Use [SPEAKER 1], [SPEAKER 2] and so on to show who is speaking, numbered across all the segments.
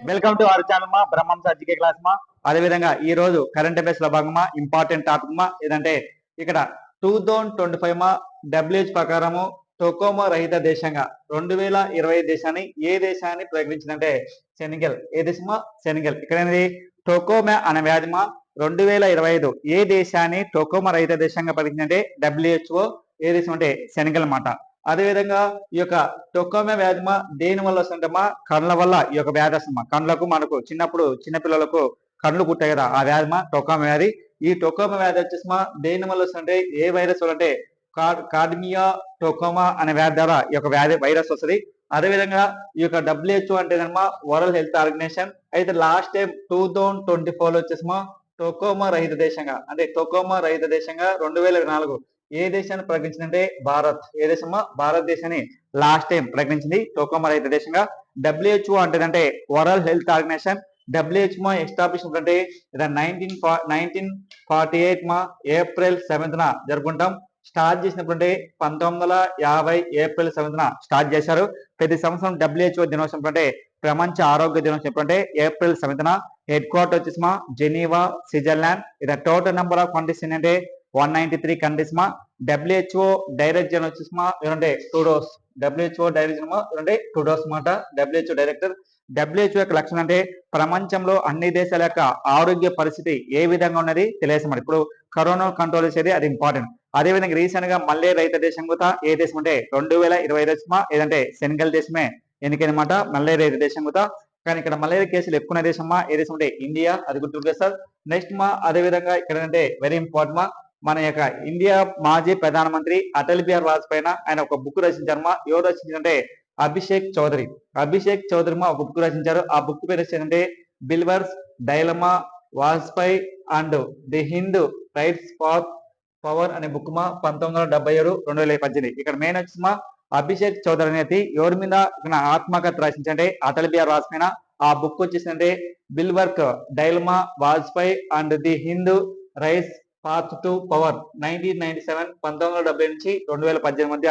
[SPEAKER 1] Welcome to our channel మా బ్రహ్మం సర్జికే class మా అదేవిధంగా ఈ రోజు కరెంట్ అఫైర్స్ లో భాగమా ఇంపార్టెంట్ టాపిక్ మా ఏదంటే ఇక్కడ 2025 మా డబ్ల్యూహెచ్ ప్రకారము టొకోమో రహిత దేశంగా 2025 దేశాన్ని ఏ దేశాన్ని ప్రకటించిందంటే సెనెగల్. ఏ దేశమా? సెనెగల్. ఇక్కడ అనేది టొకోమో అనే వ్యాధిమా 2025 ఏ దేశాన్ని టొకోమో రహిత దేశంగా ప్రకటించిందంటే డబ్ల్యూహెచ్ఓ. ఏ దేశం అంటే సెనెగల్ అన్నమాట. అదేవిధంగా ఈ యొక్క టొకోమో వ్యాధిమా దేని వల్ల వస్తుందమ్మా? కళ్ళ వల్ల ఈ యొక్క వ్యాధి వస్తుందమ్మా. కళ్ళకు మనకు చిన్నప్పుడు చిన్నపిల్లలకు కళ్ళు కుట్టాయి కదా, ఆ వ్యాధిమా టొకోమో వ్యాధి. ఈ టొకోమో వ్యాధి వచ్చేసిమా దేని వల్ల వస్తుందంటే ఏ వైరస్ వల్ల అంటే కార్డిమియా టొకోమా అనే వ్యాధి ద్వారా ఈ యొక్క వ్యాధి వైరస్ వస్తుంది. అదేవిధంగా ఈ యొక్క డబ్ల్యూహెచ్ఓ అంటే వరల్డ్ హెల్త్ ఆర్గనైజేషన్. అయితే లాస్ట్ టైం 2024 వచ్చేసిమా టొకోమో రహిత దేశంగా అంటే టొకోమో రహిత దేశంగా 2024 ఏ దేశాన్ని ప్రకటించిందంటే భారత్. ఏ దేశమా? భారతదేశాన్ని లాస్ట్ టైం ప్రకటించింది టొకోమో రహిత దేశంగా. డబ్ల్యూహెచ్ఓ అంటే world health organisation. WHO establish అంటే 1948 మా ఏప్రిల్ 7న జరుపుకుంటాం. స్టార్ట్ చేసినప్పుడు అంటే 1950 ఏప్రిల్ 7న స్టార్ట్ చేశారు. ప్రతి సంవత్సరం డబ్ల్యూహెచ్ఓ దినోత్సవం అంటే ప్రపంచ ఆరోగ్య దినోత్సవం ఎప్పుడంటే ఏప్రిల్ 7న. హెడ్ క్వార్టర్ వచ్చేసిమా జెనీవా, స్విట్జర్లాండ్. ఇది టోటల్ నెంబర్ ఆఫ్ కంట్రీస్ ఏంటంటే 193 కంట్రీస్ మా. డబ్ల్యూహెచ్ఓ డైరెక్ట్ జనరల్ వచ్చేసిమా ఏమంటే టూడోస్. డబ్ల్యూహెచ్ఓ డైరెక్ట్ అంటే టూడోస్ మాట. WHO director. డబ్ల్యూహెచ్ఓ యొక్క లక్ష్యం అంటే ప్రపంచంలో అన్ని దేశాల యొక్క ఆరోగ్య పరిస్థితి ఏ విధంగా ఉన్నది తెలియజేస్తాం. ఇప్పుడు కరోనా కంట్రోల్ చేసేది అది ఇంపార్టెంట్. అదేవిధంగా రీసెంట్ గా మళ్ళీ రైతు దేశం కూడా ఏ దేశం అంటే 2025 దేశమా ఏదంటే సెనెగల్ దేశమే ఎన్నికైనమాట. మళ్ళీ రైతు దేశం కూడా. కానీ ఇక్కడ మలేరియా కేసులు ఎక్కువ దేశమా ఏ దేశం అంటే ఇండియా. అది గుర్తుపెట్టుకోండి సార్. నెక్స్ట్ మా అదేవిధంగా ఇక్కడ అంటే వెరీ ఇంపార్టెంట్ మా మన యొక్క ఇండియా మాజీ ప్రధానమంత్రి అటల్ బిహారీ వాజ్పేయి ఆయన ఒక బుక్ రచించారమ్మా. ఎవరు రచించారంటే అభిషేక్ చౌదరి. అభిషేక్ చౌదరి మా ఒక బుక్ రచించారు. ఆ బుక్ పేరు వచ్చేదంటే believer's dilemma Vajpayee and the Hindu right's for power అనే బుక్ మా 1977 2018. ఇక్కడ మెయిన్ వచ్చి మా అభిషేక్ చౌదరి అనేది ఎవరి మీద ఆత్మకథ రచించంటే అటల్ బిహారీ వాజ్పేయి. ఆ బుక్ వచ్చేసిందంటే believer's dilemma Vajpayee and the Hindu right's path to power 1970 నుంచి 2018 మధ్య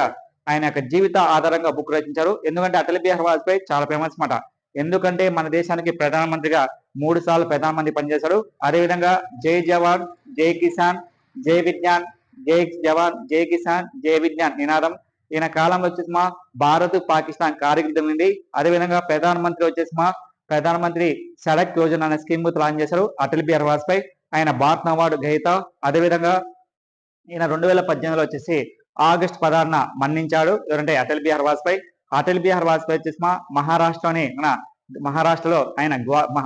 [SPEAKER 1] ఆయన యొక్క జీవిత ఆధారంగా బుక్ రచించారు. ఎందుకంటే అటల్ బిహారీ వాజ్పేయి చాలా ఫేమస్ మాట. ఎందుకంటే మన దేశానికి ప్రధానమంత్రిగా 3 సార్లు ప్రధానమంత్రి పనిచేశారు. అదేవిధంగా జై జవాన్ జై కిసాన్ జై విజ్ఞాన్, జై జవాన్ జై కిసాన్ జై విజ్ఞాన్ నినాదం ఈయన కాలంలో వచ్చేసి మా భారత్ పాకిస్తాన్ కార్యక్రమం ఉంది. అదేవిధంగా ప్రధానమంత్రి వచ్చేసి మా ప్రధానమంత్రి సడక్ యోజన అనే స్కీమ్ లాంచ్ చేశారు అటల్ బిహారీ వాజ్పేయి. ఆయన భారత్ అవార్డు గ్రహీత. అదేవిధంగా ఈయన 2018లో వచ్చేసి ఆగస్టు 16న మరణించాడు. ఎవరంటే అటల్ బిహారీ వాజ్పేయి. అటల్ బిహారీ వాజ్పేయి వచ్చేసి మా మహారాష్ట్రలో ఆయన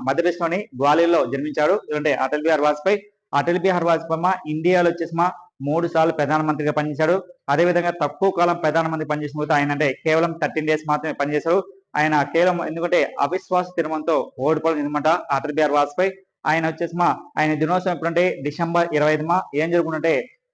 [SPEAKER 1] మధ్యప్రదేశ్లోని గ్వాలియర్లో జన్మించాడు. ఎవరంటే అటల్ బిహారీ వాజ్పేయి. అటల్ బిహారీ వాజ్పేయి మా ఇండియాలో వచ్చేసి మా 3 సార్లు ప్రధానమంత్రిగా పనిచేశాడు. అదేవిధంగా తక్కువ కాలం ప్రధానమంత్రి పనిచేసిన తర్వాత ఆయన అంటే కేవలం 13 డేస్ మాత్రమే పనిచేశారు. ఆయన కేవలం ఎందుకంటే అవిశ్వాస తీర్మానంతో ఓడిపోవడం అనమాట అటల్ బిహారీ వాజ్పేయి. ఆయన వచ్చేసి మా ఆయన దినోత్సవం ఎప్పుడంటే డిసెంబర్ 25 మా ఏం జరుగుతుందంటే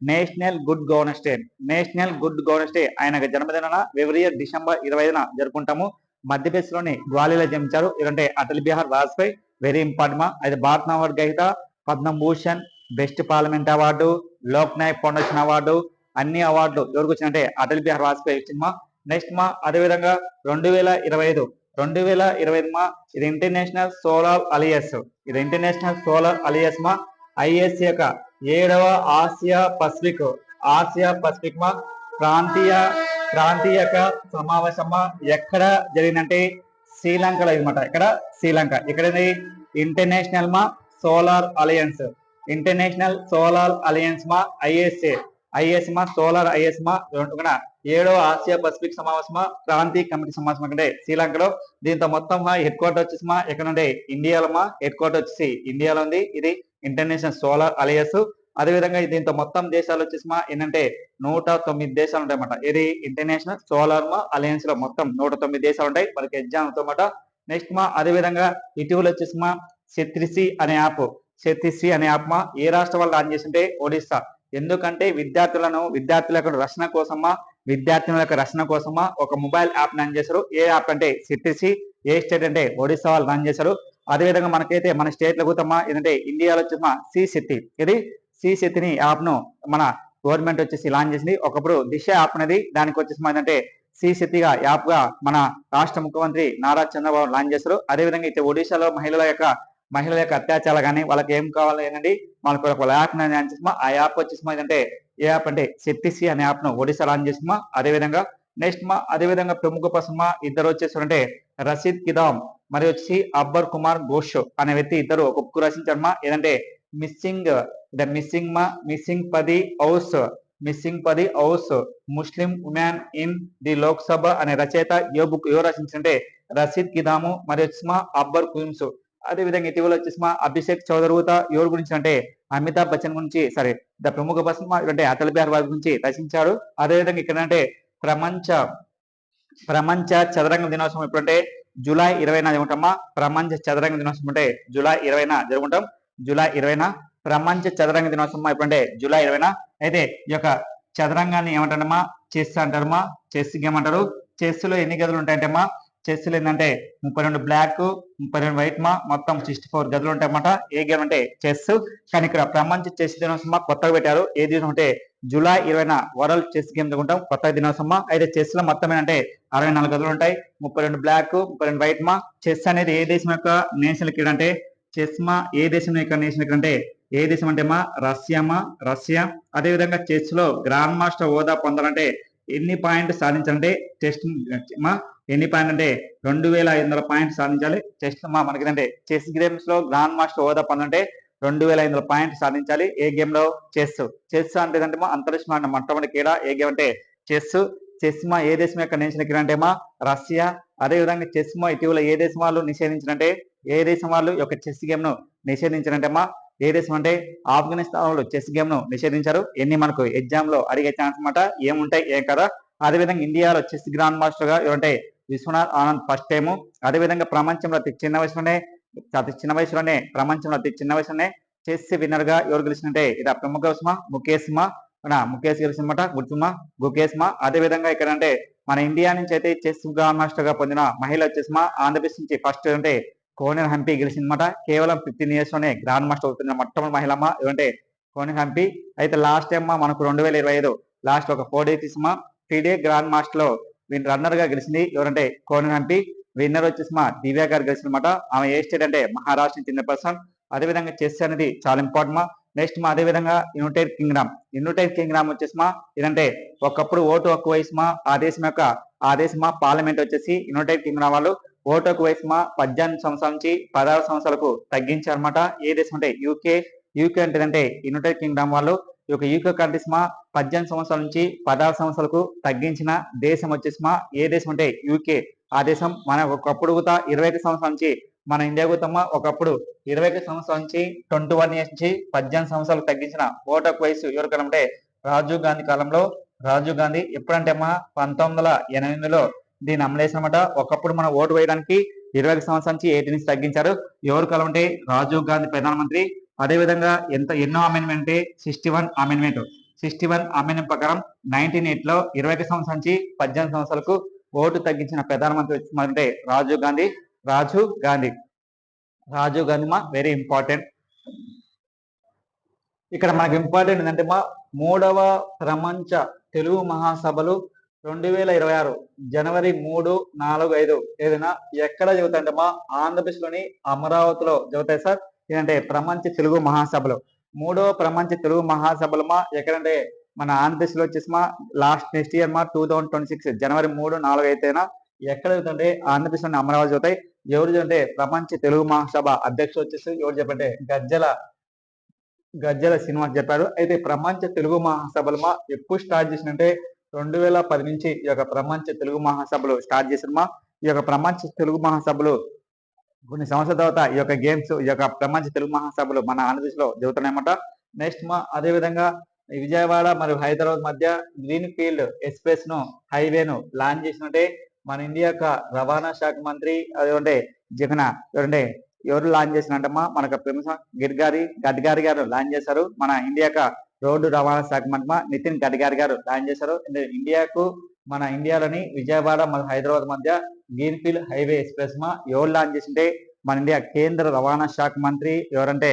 [SPEAKER 1] national good governance day. National good governance day ఆయన జన్మదిన ఎవ్రీ ఇయర్ డిసెంబర్ 25న జరుపుకుంటాము. మధ్యప్రదేశ్ లోని గ్వాలియర్లో జన్మించారు. ఎందుకంటే అటల్ బిహారీ వాజ్పేయి. వెరీ ఇంపార్టెంట్ మా. అది భారత్ అవార్డు గ్రహీత. Padma Bhushan, best parliament award, Lok Naik foundation award అన్ని అవార్డులు ఎవరికి వచ్చినట్టే అటల్ బిహారీ వాజ్పేయి వచ్చింది మా. నెక్స్ట్ మా అదేవిధంగా 2025 మా ఇది ఇంటర్నేషనల్ సోలార్ అలియన్స్. ఇది ఇంటర్నేషనల్ సోలార్ అలియన్స్ మా ఐఎస్ యొక్క 7వ ఆసియా పసిఫిక్ మా ప్రాంతీయ సమావేశం మా ఎక్కడ జరిగిందంటే శ్రీలంకలో అనమాట. ఇక్కడ శ్రీలంక. ఇక్కడ ఇంటర్నేషనల్ మా solar alliance. International solar alliance మా ఐఎస్ మా సోలార్ ఐఎస్ మా 7వ ఆసియా పసిఫిక్ సమావేశమా ప్రాంతీయ కమిటీ సమావేశం అంటే శ్రీలంకలో. దీంతో మొత్తం హెడ్ క్వార్టర్ వచ్చేసి మా ఎక్కడ ఉండే ఇండియాలో మా హెడ్ క్వార్టర్ వచ్చేసి ఇండియాలో ఉంది. ఇది ఇంటర్నేషనల్ సోలార్ అలయన్స్. అదేవిధంగా దీంతో మొత్తం దేశాలు వచ్చేసి మా ఏంటంటే 109 దేశాలు ఉంటాయన్నమాట. ఇది ఇంటర్నేషనల్ సోలార్ మా అలయన్స్ లో మొత్తం 109 దేశాలు ఉంటాయి. మనకి ఎగ్జామ్ అవుతామన్నమాట. నెక్స్ట్ మా అదేవిధంగా ఇటీవల వచ్చేసి మా శత్రిసి అనే యాప్ మా ఏ రాష్ట్రం వాళ్ళు లాంచ్ చేసింటే ఒడిస్సా. ఎందుకంటే విద్యార్థుల యొక్క రక్షణ కోసమా ఒక మొబైల్ యాప్ లాంచ్ చేశారు. ఏ యాప్ అంటే శత్రిసి. ఏ స్టేట్ అంటే ఒడిస్సా వాళ్ళు లాంచ్ చేశారు. అదేవిధంగా మనకైతే మన స్టేట్ లో కూడా ఏంటంటే ఇండియాలో వచ్చేసి మా శక్తి. ఇది శక్తిని యాప్ ను మన గవర్నమెంట్ వచ్చేసి లాంచ్ చేసింది. ఒకప్పుడు దిశ యాప్ అనేది దానికి వచ్చేసి ఏంటంటే శ్రీశక్తిగా యాప్ గా మన రాష్ట్ర ముఖ్యమంత్రి నారా చంద్రబాబు లాంచ్ చేశారు. అదేవిధంగా అయితే ఒడిశాలో మహిళల యొక్క అత్యాచారాలు కానీ వాళ్ళకి ఏం కావాలి ఏంటంటే మనకు ఒక యాప్ లాంచ్ చేసిమా. ఆ యాప్ వచ్చేసి ఏంటంటే ఏ యాప్ అంటే శక్తిశ్రీ అనే యాప్ ను ఒడిశా లాంచ్ చేసిమా. అదేవిధంగా నెక్స్ట్ అదేవిధంగా ప్రముఖ పర్సన్ ఇద్దరు వచ్చేసి రషీద్ కిదాం మరియు వచ్చి అక్బర్ కుమార్ ఘోష్ అనే వ్యక్తి ఇద్దరు ఒక బుక్ రచించారమ్మా. ఏదంటే missing 10 house Muslim women in the Lok Sabha అనే రచయిత ఏ బుక్ ఎవరు రచించారంటే రషీద్ కిదాము మరియు వచ్చేసి అక్బర్ కుయిమ్స్. అదే విధంగా ఇటీవల వచ్చేసి అభిషేక్ చౌదరి ఎవరి గురించి అంటే అమితాబ్ బచ్చన్ గురించి ద ప్రముఖ పర్సన్ అంటే అటల్ బిహారీ వారి గురించి రచించాడు. అదేవిధంగా ఇక్కడ అంటే ప్రపంచ ప్రపంచ చదరంగ దినోత్సవం ఎప్పుడంటే జూలై 20న జరుగుతామా. ప్రపంచ చదరంగ దినోత్సవం అంటే జూలై 20న జరుగుతాం. జూలై 20న ప్రపంచ చదరంగ దినోత్సవం ఎప్పుడంటే జూలై 20న. అయితే ఈ యొక్క చదరంగాన్ని ఏమంటారమ్మా చెస్ అంటారమ్మా. చెస్ గేమ్ అంటారు. చెస్ లో ఎన్ని గదులు ఉంటాయంటమ్మా చెస్ లో ఏంటంటే 32 బ్లాక్ 32 వైట్ మొత్తం 64 గదులు ఉంటాయన్నమాట. ఏ గేమ్ అంటే చెస్. కానీ ఇక్కడ ప్రపంచ చెస్ దినోత్సవం కొత్తగా పెట్టారు. ఏ దినం అంటే జూలై 20న వరల్డ్ చెస్ గేమ్ జరుగుతాం కొత్త దినోత్సవం. అయితే చెస్ లో మొత్తం ఏంటంటే 64 గదులు ఉంటాయి. 32 బ్లాక్ 32 వైట్ చెస్ అనేది ఏ దేశం యొక్క నేషనల్ క్రీడ అంటే చెస్ ఏ దేశం యొక్క నేషనల్ క్రీడ అంటే ఏ దేశం అంటే రష్యా. అదేవిధంగా చెస్ లో గ్రాండ్ మాస్టర్ హోదా పొందాలంటే ఎన్ని పాయింట్ సాధించాలంటే టెస్ట్ ఎన్ని పాయింట్ అంటే 2500 పాయింట్ సాధించాలి. టెస్ట్ మనకి చెస్ గేమ్స్ లో గ్రాండ్ మాస్టర్ హోదా పొందాలంటే 2500 పాయింట్ సాధించాలి. ఏ గేమ్ లో చెస్ అంటే అంతరిక్ష మొట్టమొదటి క్రీడ. ఏ గేమ్ అంటే చెస్. ఏ దేశం యొక్క నేషనల్ క్రీడ అంటే రష్యా. అదేవిధంగా చెస్ ఇటీవల ఏ దేశం వాళ్ళు నిషేధించారంటే ఏ దేశం వాళ్ళు యొక్క చెస్ గేమ్ ను నిషేధించారంటే ఏ దేశం అంటే ఆఫ్ఘనిస్తాన్ వాళ్ళు చెస్ గేమ్ ను నిషేధించారు. ఎన్ని మనకు ఎగ్జామ్ లో అడిగే ఛాన్స్ అన్నమాట ఏముంటాయి ఏం కదా. అదేవిధంగా ఇండియాలో చెస్ గ్రాండ్ మాస్టర్ గా ఏమంటే విశ్వనాథ్ ఆనంద్ ఫస్ట్ టైము. అదేవిధంగా ప్రపంచంలో అతి చిన్న వయసులోనే ప్రపంచంలో అతి చిన్న వయసులోనే చెస్ విన్నర్ గా ఎవరు గెలిచినంటే ఇది ప్రముఖ ముఖేష్ గెలిచిందన్నమాట. గుకేష్ అదేవిధంగా ఇక్కడ అంటే మన ఇండియా నుంచి అయితే చెస్ గ్రాండ్ మాస్టర్ గా పొందిన మహిళ వచ్చేసి ఆంధ్రప్రదేశ్ నుంచి ఫస్ట్ అంటే కోనేరు హంపి గెలిచిందన్నమాట. కేవలం 15 years లోనే గ్రాండ్ మాస్టర్ అవుతున్న మొట్టమొదటి మహిళ ఏమంటే కోనేరు హంపి. అయితే లాస్ట్ టైం మనకు 2025 లాస్ట్ ఒక 4 days 3 day గ్రాండ్ మాస్టర్ లో రన్నర్ గా గెలిచింది ఎవరంటే కోనేరు హంపి. విన్నర్ వచ్చేసి దివ్య గారు గెలిచిందన్నమాట. ఆమె ఏ స్టేట్ అంటే మహారాష్ట్ర చెందిన పర్సన్. అదేవిధంగా చెస్ అనేది చాలా ఇంపార్టెంట్. నెక్స్ట్ అదేవిధంగా యునైటెడ్ కింగ్డమ్ వచ్చేసి ఇదంటే ఒకప్పుడు ఓటు హక్కు వయసు ఆ దేశం పార్లమెంట్ వచ్చేసి యునైటెడ్ కింగ్డమ్ వాళ్ళు ఓటు హక్కు వయసు 18 సంవత్సరాల నుంచి 16 సంవత్సరాలకు తగ్గించారన్నమాట. ఏ దేశం అంటే యూకే అంటే యునైటెడ్ కింగ్డమ్ వాళ్ళు ఈ యొక్క యూకే కంట్రీస్ 18 సంవత్సరాల నుంచి 16 సంవత్సరాలకు తగ్గించిన దేశం వచ్చేసి ఏ దేశం అంటే యూకే. ఆ దేశం మన ఒకప్పుడు 21 సంవత్సరాల నుంచి మన ఇండియా గుతమ్మ ఒకప్పుడు 21 సంవత్సరాల నుంచి 21 years నుంచి 18 సంవత్సరాలు తగ్గించిన ఓటు హక్కు వయసు ఎవరికనంటే రాజీవ్ గాంధీ కాలంలో. రాజీవ్ గాంధీ ఎప్పుడంటే 1988లో దీన్ని అమలేసినమాట. ఒకప్పుడు మనం ఓటు వేయడానికి 21 సంవత్సరాల నుంచి 18 నుంచి తగ్గించారు. ఎవరు కాలం అంటే రాజీవ్ గాంధీ ప్రధానమంత్రి. అదేవిధంగా ఎన్నో అమెండ్మెంట్ అంటే 61 అమెండ్మెంట్ ప్రకారం 1908లో 21 సంవత్సరాల నుంచి 18 సంవత్సరాలకు ఓటు తగ్గించిన ప్రధానమంత్రి అంటే రాజీవ్ గాంధీ వెరీ ఇంపార్టెంట్. ఇక్కడ మనకు ఇంపార్టెంట్ ఏంటంటే 3వ ప్రపంచ తెలుగు మహాసభలు 2026 జనవరి 3, 4, 5 ఏదైనా ఎక్కడ జరుగుతాయంటే ఆంధ్రప్రదేశ్ లోని అమరావతిలో జరుగుతాయి సార్. ఏంటంటే ప్రపంచ తెలుగు మహాసభలు 3వ ప్రపంచ తెలుగు మహాసభలు ఎక్కడంటే మన ఆంధ్రప్రదేశ్ లో వచ్చేసి నెక్స్ట్ ఇయర్ 2026 జనవరి 3, 4 అయితేనా ఎక్కడ జరుగుతుంటే ఆంధ్రప్రదేశ్ లోని అమరావతి జరుగుతాయి. ఎవరు అంటే ప్రపంచ తెలుగు మహాసభ అధ్యక్షుడు వచ్చేసి ఎవరు చెప్పంటే గజ్జల శ్రీనివాస్ చెప్పారు. అయితే ప్రపంచ తెలుగు మహాసభలు ఎప్పుడు స్టార్ట్ చేసినంటే 2010 నుంచి ఈ యొక్క ప్రపంచ తెలుగు మహాసభలు స్టార్ట్ చేసిన ఈ యొక్క ప్రపంచ తెలుగు మహాసభలు కొన్ని సంవత్సరాల తర్వాత ఈ యొక్క గేమ్స్ ఈ యొక్క ప్రపంచ తెలుగు మహాసభలు మన ఆంధ్రప్రదేశ్ లో జరుగుతున్నాయన్నమాట. నెక్స్ట్ అదేవిధంగా విజయవాడ మరియు హైదరాబాద్ మధ్య గ్రీన్ ఫీల్డ్ ఎక్స్ప్రెస్ ను హైవేను లాంచ్ చేసినట్టే మన ఇండియా యొక్క రవాణా శాఖ మంత్రి అదేంటే ఎవరు లాంచ్ చేసినట్టమ్మా మనకు గడ్కరీ గారు లాంచ్ చేశారు. మన ఇండియా రోడ్డు రవాణా శాఖ మంత్రి నితిన్ గడ్కరీ గారు లాంచ్ చేశారు. మన ఇండియాలోని విజయవాడ మరియు హైదరాబాద్ మధ్య గ్రీన్ ఫీల్డ్ హైవే ఎక్స్ప్రెస్ ఎవరు లాంచ్ చేసింటే మన ఇండియా కేంద్ర రవాణా శాఖ మంత్రి ఎవరంటే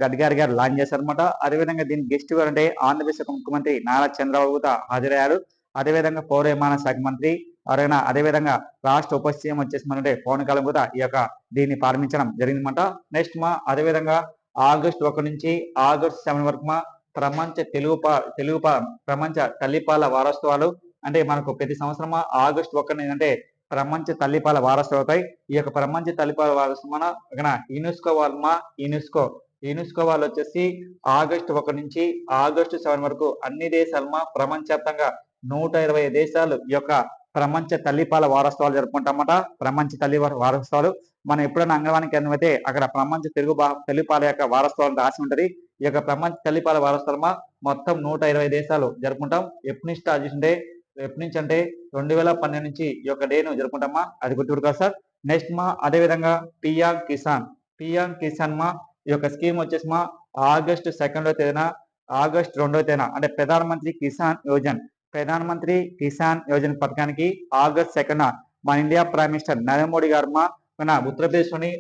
[SPEAKER 1] గడ్కరీ గారు లాంచ్ చేశారనమాట. అదేవిధంగా దీని గెస్ట్ ఎవరంటే ఆంధ్రప్రదేశ్ ముఖ్యమంత్రి నారా చంద్రబాబు హాజరయ్యారు. అదేవిధంగా పౌర విమాన శాఖ మంత్రి ఎవరైనా అదేవిధంగా రాష్ట్ర ఉప సీఎం వచ్చేసి మనటే పవన్ కళ్యాణ్ కూడా ఈ యొక్క దీన్ని ప్రారంభించడం జరిగిందన్నమాట. నెక్స్ట్ అదేవిధంగా ఆగస్టు 1 నుంచి ఆగస్టు 7 వరకు ప్రపంచ ప్రపంచ తల్లిపాల వారోత్సవాలు అంటే మనకు ప్రతి సంవత్సరం ఆగస్టు 1 అంటే ప్రపంచ తల్లిపాల వారోత్సవాలు అవుతాయి. ఈ యొక్క ప్రపంచ తల్లిపాల వారోత్సవం యునెస్కో వాళ్ళు వచ్చేసి ఆగస్టు 1 నుంచి ఆగస్టు 7 వరకు అన్ని దేశాలు ప్రపంచవ్యాప్తంగా 120 దేశాలు ఈ యొక్క ప్రపంచ తల్లిపాల వారోత్సవాలు జరుపుకుంటామట. ప్రపంచ తల్లి వారోత్సవాలు మనం ఎప్పుడైనా అంగన్వాడీ కేంద్రం అయితే అక్కడ ప్రపంచ తల్లిపాల యొక్క వారోత్సవాలు రాసి ఉంటది. ఈ యొక్క ప్రపంచ తల్లిపాల వారోత్సవాలు మొత్తం 120 దేశాలు జరుపుకుంటాం. ఎప్పటి నుంచి స్టార్ట్ చేసింటే ఎప్పటి నుంచి అంటే 2012 నుంచి ఈ యొక్క డేను జరుపుకుంటామా, అది గుర్తుపెట్టుకోవాలి సార్. నెక్స్ట్ అదేవిధంగా పిఎం కిసాన్ ఈ యొక్క స్కీమ్ వచ్చేసి ఆగస్టు 2వ తేదీన ఆగస్టు 2వ తేదీన అంటే ప్రధానమంత్రి కిసాన్ యోజన పథకానికి ఆగస్టు 2న మన India prime minister Narendra Modi గారు మన ఉత్తరప్రదేశ్లోని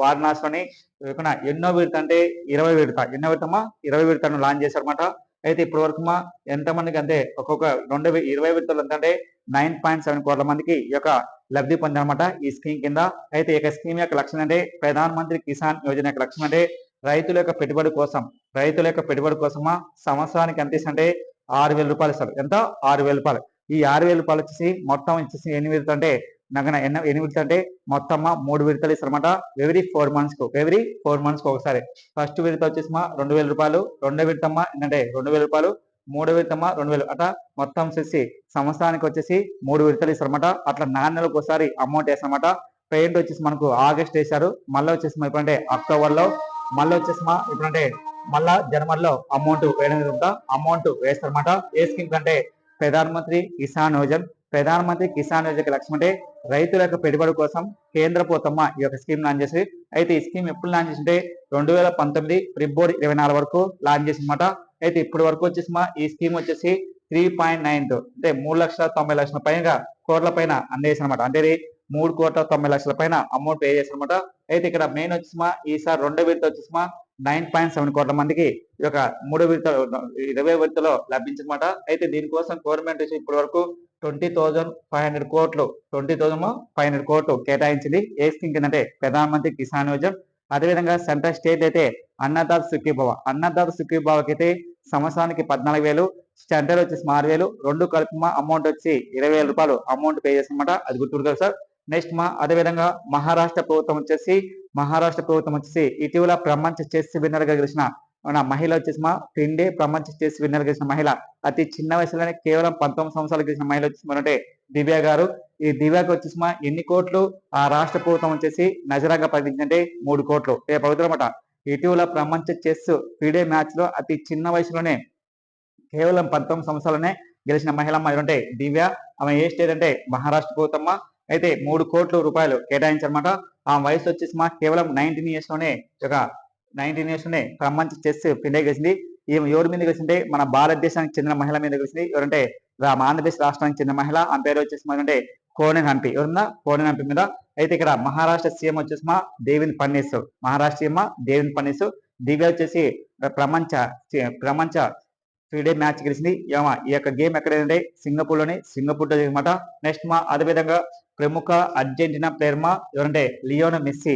[SPEAKER 1] వారణాసిలోని ఎన్నో విడత అంటే 20 విడతను లాంచ్ చేశారన్నమాట. అయితే ఇప్పటి వరకు ఎంతమందికి అంటే ఒక్కొక్క 20 విడతలు అంటే 9.7 కోట్ల మందికి ఈ యొక్క లబ్ధి పొందారన్నమాట ఈ స్కీమ్ కింద. అయితే ఈ యొక్క స్కీమ్ యొక్క లక్ష్యం అంటే ప్రధానమంత్రి కిసాన్ యోజన యొక్క లక్ష్యం అంటే రైతుల యొక్క పెట్టుబడి కోసం సంవత్సరానికి ఎంత అంటే 6,000 రూపాయలు ఇస్తారు. ఎంత? 6,000 రూపాయలు. ఈ 6,000 రూపాయలు వచ్చేసి మొత్తం వచ్చేసి ఎన్ని విడతలు అంటే మొత్తం 3 విడతలు ఇస్తారన్నమాట. ఎవ్రీ 4 మంత్స్ ఒకసారి. ఫస్ట్ విడత వచ్చేసి 2,000 రూపాయలు, రెండో విడత ఏంటంటే 2,000 రూపాయలు, మూడో విడత 2,000 అట్లా మొత్తం వచ్చేసి సంవత్సరానికి వచ్చేసి 3 విడతలు ఇస్తారన్నమాట. అట్లా 4 నెలలకు ఒకసారి అమౌంట్ వేస్తారన్నమాట. పెయింట్ వచ్చేసి మనకు ఆగస్ట్ వేశారు, మళ్ళీ వచ్చేసి ఇప్పుడంటే అక్టోబర్లో, మళ్ళీ వచ్చేసి ఇప్పుడంటే మళ్ళా జనవరిలో అమౌంట్ వేస్తారన్నమాట. ఏ స్కీమ్ కంటే ప్రధానమంత్రి కిసాన్ యోజన లక్ష్యం అంటే రైతుల యొక్క పెట్టుబడి కోసం కేంద్ర ప్రభుత్వం ఈ యొక్క స్కీమ్ లాంచ్ చేసి, అయితే ఈ స్కీమ్ ఎప్పుడు లాంచ్ చేసింటే 2019 ఫిబ్రవరి 24 వరకు లాంచ్ చేసిందన్నమాట. అయితే ఇప్పటి వరకు వచ్చేసి ఈ స్కీమ్ వచ్చేసి 3.9 అంటే 3,90,00,000 పైగా కోట్ల పైన అందేసారన్నమాట. అంటే 3,90,00,000 పైన అమౌంట్ పే చేశారన్నమాట. అయితే ఇక్కడ మెయిన్ వచ్చేసి ఈసారి రెండో విడత వచ్చేసి 9.7 కోట్ల మందికి ఈ యొక్క 20 విడతలో లభించమాట. అయితే దీనికోసం గవర్నమెంట్ ఇప్పటి వరకు 20,500 కోట్లు కేటాయించింది. ఏ స్కీమ్ కిందంటే ప్రధానమంత్రి కిసాన్ యోజన. అదేవిధంగా సెంట్రల్ స్టేట్ అయితే అన్నదాత సుఖీభావకి అయితే సంవత్సరానికి 14,000, సెంట్రల్ వచ్చేసి 6,000, రెండు కలిపి అమౌంట్ వచ్చి 20,000 రూపాయలు అమౌంట్ పే చేస్తారన్నమాట. అది గుర్తుపెట్టుకోవాలి సార్. నెక్స్ట్ అదేవిధంగా మహారాష్ట్ర ప్రభుత్వం వచ్చేసి ఇటీవల ప్రపంచ చెస్ విన్నర్ గా గెలిచిన మహిళ వచ్చేసి పిండే ప్రపంచ చెస్ విన్నర్ గెలిచిన మహిళ, అతి చిన్న వయసులోనే కేవలం 19 సంవత్సరాలు గెలిచిన మహిళ వచ్చేసి దివ్య గారు. ఈ దివ్యాకి వచ్చేసి ఎన్ని కోట్లు ఆ రాష్ట్ర ప్రభుత్వం వచ్చేసి నజరాగా ప్రకటించంటే 3 కోట్లు పవిత్రమాట. ఇటీవల ప్రపంచ చెస్ ఫిడే మ్యాచ్ లో అతి చిన్న వయసులోనే కేవలం 19 సంవత్సరాలనే గెలిచిన మహిళ అంటే దివ్య. ఆమె ఏ స్టేట్ అంటే మహారాష్ట్ర ప్రభుత్వం. అయితే 3 కోట్ల రూపాయలు కేటాయించారన్నమాట. ఆ వయసు వచ్చేసి కేవలం 19 ఇయర్స్ లోనే ప్రపంచ చెస్ ఫిడే గెలిచింది. ఈమె ఎవరి మీద గెలిచింటే మన భారతదేశానికి చెందిన మహిళ మీద గెలిచింది. ఎవరంటే ఆంధ్రప్రదేశ్ రాష్ట్రానికి చెందిన మహిళ. ఆమె పేరు వచ్చేసి అంటే కోనెన్ హంపి మీద. అయితే ఇక్కడ మహారాష్ట్ర సీఎం వచ్చేసి దేవేంద్ర ఫడ్నవీస్. దివ్య వచ్చేసి ప్రపంచ ఫిడే మ్యాచ్ గెలిచింది. ఈ యొక్క గేమ్ ఎక్కడైందంటే సింగపూర్లో జరిగిందన్నమాట. నెక్స్ట్ అదేవిధంగా ప్రముఖ అర్జెంటీనా ప్లేయర్ ఎవరంటే లియోనెల్ మెస్సీ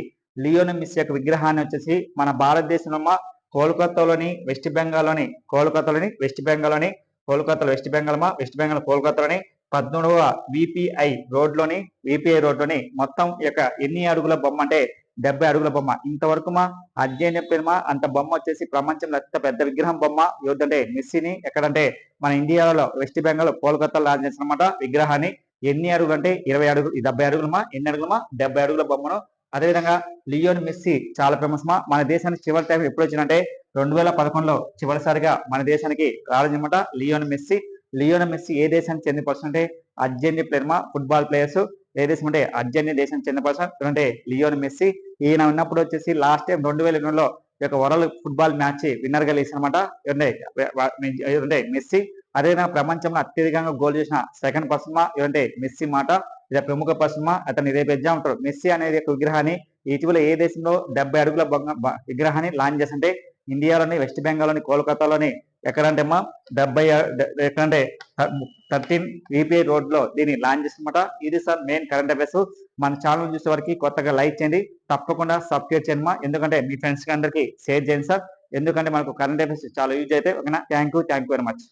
[SPEAKER 1] యొక్క విగ్రహాన్ని వచ్చేసి మన భారతదేశంలో కోల్కతాలోని వెస్ట్ బెంగాల్ 13వ విపిఐ రోడ్లోని మొత్తం యొక్క ఎన్ని అడుగుల బొమ్మ అంటే 70 అడుగుల బొమ్మ. ఇంతవరకు అర్జెంటీనా అంత బొమ్మ వచ్చేసి ప్రపంచంలో అత్యంత పెద్ద విగ్రహం బొమ్మ ఎవరిదంటే మెస్సీని. ఎక్కడంటే మన ఇండియాలో వెస్ట్ బెంగాల్ కోల్కతాలో లాంచ్ చేసినమాట విగ్రహాన్ని. ఎన్ని అడుగులు అంటే 20 అడుగులు, 70 అడుగులమా, ఎన్ని అడుగులమా 70 అడుగుల బొమ్మను. అదేవిధంగా లియోన్ మెస్సీ చాలా ఫేమస్ మన దేశానికి చివరి టైం ఎప్పుడు వచ్చిందంటే 2011లో చివరిసారిగా మన దేశానికి రావాలన్నమాట లియోనెల్ మెస్సీ ఏ దేశానికి చెందిన పర్సన్ అంటే అర్జెంటీనా ప్లేయర్ ఫుట్బాల్ ప్లేయర్స్ ఏ దేశం అంటే అర్జెంటీనా దేశానికి చెందిన పర్సన్ అంటే లియోనెల్ మెస్సీ. ఈయన ఉన్నప్పుడు వచ్చేసి లాస్ట్ టైం 2002లో యొక్క వరల్డ్ ఫుట్బాల్ మ్యాచ్ విన్నర్ గా లేచారన్నమాట మెస్సీ. అదేవిధంగా ప్రపంచంలో అత్యధికంగా గోల్ చేసిన సెకండ్ పర్సన్ ఏమంటే మెస్సీ మాట. ఇది ప్రముఖ పర్సన్ అతను రేపు ఎగ్జామ్ ఉంటారు. మెస్సీ అనేది యొక్క విగ్రహాన్ని ఇటీవల ఏ దేశంలో 70 అడుగుల విగ్రహాన్ని లాంచ్ చేస్తుంటే ఇండియాలోని వెస్ట్ బెంగాల్లోని కోల్కతాలోని ఎక్కడంటే అమ్మా 70 ఎక్కడంటే 13 విపిఐ రోడ్ లో దీన్ని లాంచ్ చేస్తున్నమాట. ఇది సార్ మెయిన్ కరెంట్ అఫైర్స్. మన ఛానల్ చూసే వరకు కొత్తగా లైక్ చేయండి, తప్పకుండా సబ్స్క్రైబ్ చేయండి ఎందుకంటే మీ ఫ్రెండ్స్ కి అందరికి షేర్ చేయండి సార్. ఎందుకంటే మనకు కరెంట్ అఫైర్స్ చాలా యూజ్ అయితే. ఓకేనా, థ్యాంక్ యూ వెరీ మచ్.